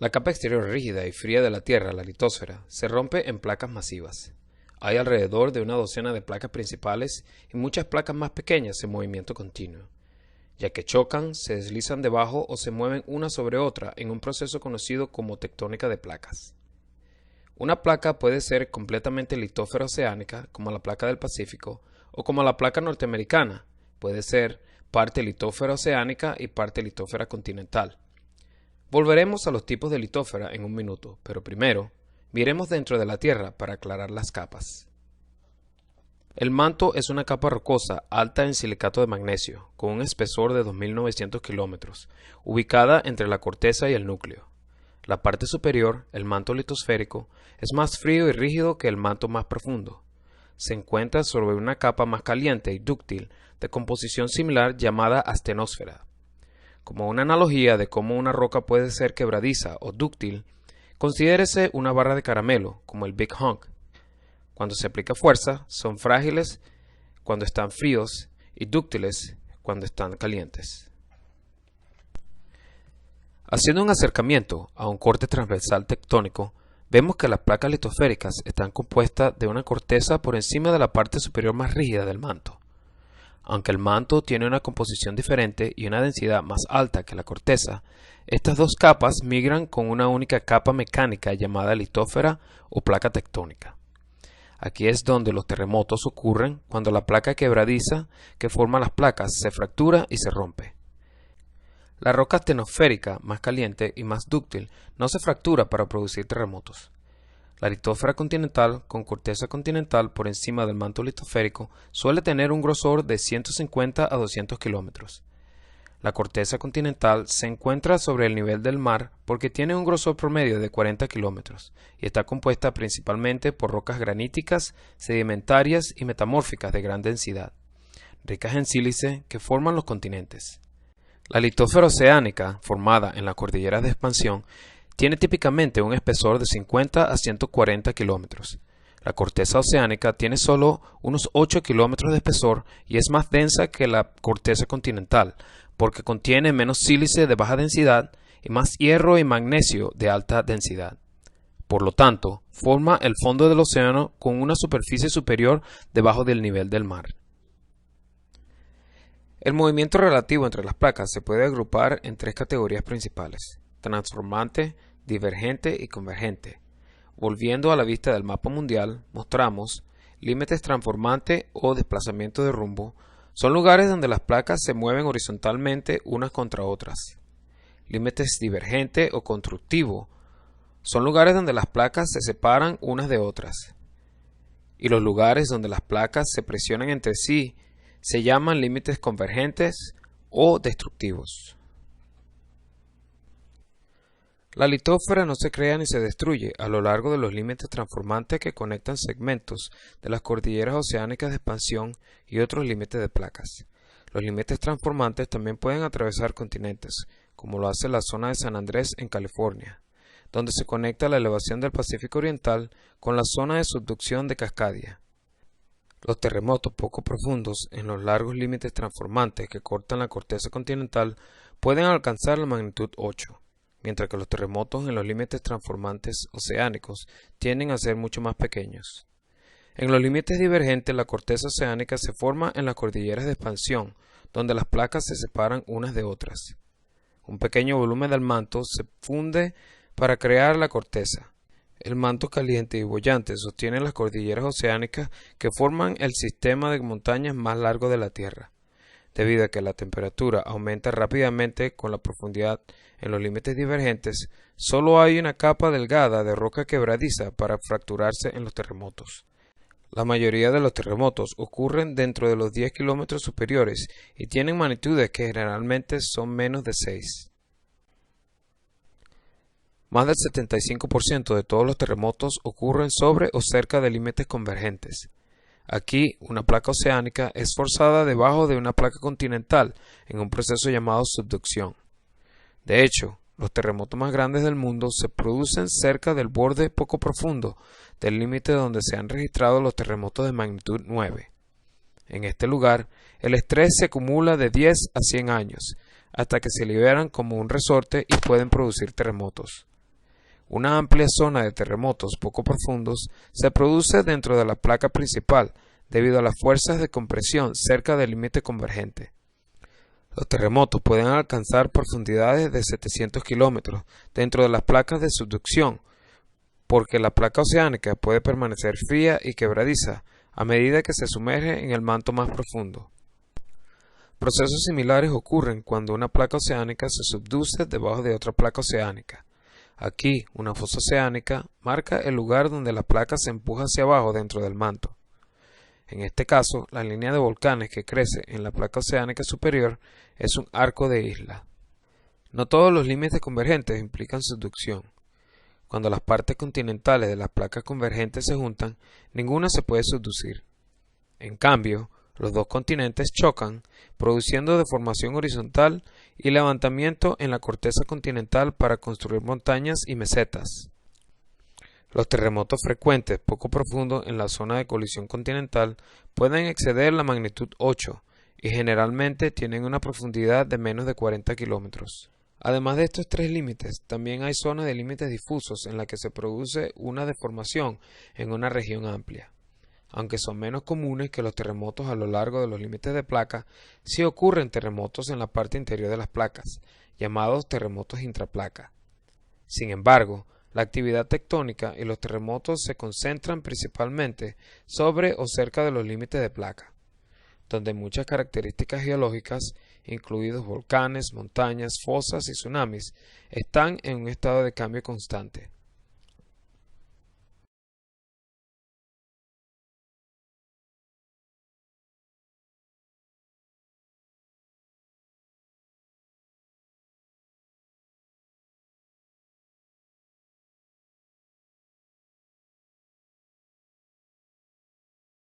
La capa exterior rígida y fría de la Tierra, la litosfera, se rompe en placas masivas. Hay alrededor de una docena de placas principales y muchas placas más pequeñas en movimiento continuo, ya que chocan, se deslizan debajo o se mueven una sobre otra en un proceso conocido como tectónica de placas. Una placa puede ser completamente litósfera oceánica, como la placa del Pacífico, o como la placa norteamericana, puede ser parte litósfera oceánica y parte litósfera continental. Volveremos a los tipos de litósfera en un minuto, pero primero, miremos dentro de la Tierra para aclarar las capas. El manto es una capa rocosa alta en silicato de magnesio, con un espesor de 2.900 kilómetros, ubicada entre la corteza y el núcleo. La parte superior, el manto litosférico, es más frío y rígido que el manto más profundo. Se encuentra sobre una capa más caliente y dúctil de composición similar llamada astenosfera. Como una analogía de cómo una roca puede ser quebradiza o dúctil, considérese una barra de caramelo, como el Big Hunk. Cuando se aplica fuerza, son frágiles cuando están fríos y dúctiles cuando están calientes. Haciendo un acercamiento a un corte transversal tectónico, vemos que las placas litosféricas están compuestas de una corteza por encima de la parte superior más rígida del manto. Aunque el manto tiene una composición diferente y una densidad más alta que la corteza, estas dos capas migran con una única capa mecánica llamada litósfera o placa tectónica. Aquí es donde los terremotos ocurren cuando la placa quebradiza que forma las placas se fractura y se rompe. La roca astenosférica, más caliente y más dúctil, no se fractura para producir terremotos. La litósfera continental, con corteza continental por encima del manto litosférico, suele tener un grosor de 150 a 200 kilómetros. La corteza continental se encuentra sobre el nivel del mar porque tiene un grosor promedio de 40 kilómetros y está compuesta principalmente por rocas graníticas, sedimentarias y metamórficas de gran densidad, ricas en sílice que forman los continentes. La litósfera oceánica, formada en las cordilleras de expansión, tiene típicamente un espesor de 50 a 140 kilómetros. La corteza oceánica tiene solo unos 8 kilómetros de espesor y es más densa que la corteza continental, porque contiene menos sílice de baja densidad y más hierro y magnesio de alta densidad. Por lo tanto, forma el fondo del océano con una superficie superior debajo del nivel del mar. El movimiento relativo entre las placas se puede agrupar en tres categorías principales: transformante, divergente y convergente. Volviendo a la vista del mapa mundial, mostramos límites transformante o desplazamiento de rumbo. Son lugares donde las placas se mueven horizontalmente unas contra otras. Límites divergente o constructivo. Son lugares donde las placas se separan unas de otras. Y los lugares donde las placas se presionan entre sí se llaman límites convergentes o destructivos. La litósfera no se crea ni se destruye a lo largo de los límites transformantes que conectan segmentos de las cordilleras oceánicas de expansión y otros límites de placas. Los límites transformantes también pueden atravesar continentes, como lo hace la zona de San Andrés en California, donde se conecta la elevación del Pacífico Oriental con la zona de subducción de Cascadia. Los terremotos poco profundos en los largos límites transformantes que cortan la corteza continental pueden alcanzar la magnitud 8. Mientras que los terremotos en los límites transformantes oceánicos tienden a ser mucho más pequeños. En los límites divergentes, la corteza oceánica se forma en las cordilleras de expansión, donde las placas se separan unas de otras. Un pequeño volumen del manto se funde para crear la corteza. El manto caliente y boyante sostiene las cordilleras oceánicas que forman el sistema de montañas más largo de la Tierra. Debido a que la temperatura aumenta rápidamente con la profundidad en los límites divergentes, solo hay una capa delgada de roca quebradiza para fracturarse en los terremotos. La mayoría de los terremotos ocurren dentro de los 10 kilómetros superiores y tienen magnitudes que generalmente son menos de 6. Más del 75% de todos los terremotos ocurren sobre o cerca de límites convergentes. Aquí, una placa oceánica es forzada debajo de una placa continental en un proceso llamado subducción. De hecho, los terremotos más grandes del mundo se producen cerca del borde poco profundo del límite donde se han registrado los terremotos de magnitud 9. En este lugar, el estrés se acumula de 10 a 100 años, hasta que se liberan como un resorte y pueden producir terremotos. Una amplia zona de terremotos poco profundos se produce dentro de la placa principal debido a las fuerzas de compresión cerca del límite convergente. Los terremotos pueden alcanzar profundidades de 700 kilómetros dentro de las placas de subducción, porque la placa oceánica puede permanecer fría y quebradiza a medida que se sumerge en el manto más profundo. Procesos similares ocurren cuando una placa oceánica se subduce debajo de otra placa oceánica. Aquí, una fosa oceánica marca el lugar donde la placa se empuja hacia abajo dentro del manto. En este caso, la línea de volcanes que crece en la placa oceánica superior es un arco de isla. No todos los límites convergentes implican subducción. Cuando las partes continentales de las placas convergentes se juntan, ninguna se puede subducir. En cambio, los dos continentes chocan, produciendo deformación horizontal y levantamiento en la corteza continental para construir montañas y mesetas. Los terremotos frecuentes poco profundos en la zona de colisión continental pueden exceder la magnitud 8 y generalmente tienen una profundidad de menos de 40 kilómetros. Además de estos tres límites, también hay zonas de límites difusos en las que se produce una deformación en una región amplia. Aunque son menos comunes que los terremotos a lo largo de los límites de placa, sí ocurren terremotos en la parte interior de las placas, llamados terremotos intraplaca. Sin embargo, la actividad tectónica y los terremotos se concentran principalmente sobre o cerca de los límites de placa, donde muchas características geológicas, incluidos volcanes, montañas, fosas y tsunamis, están en un estado de cambio constante.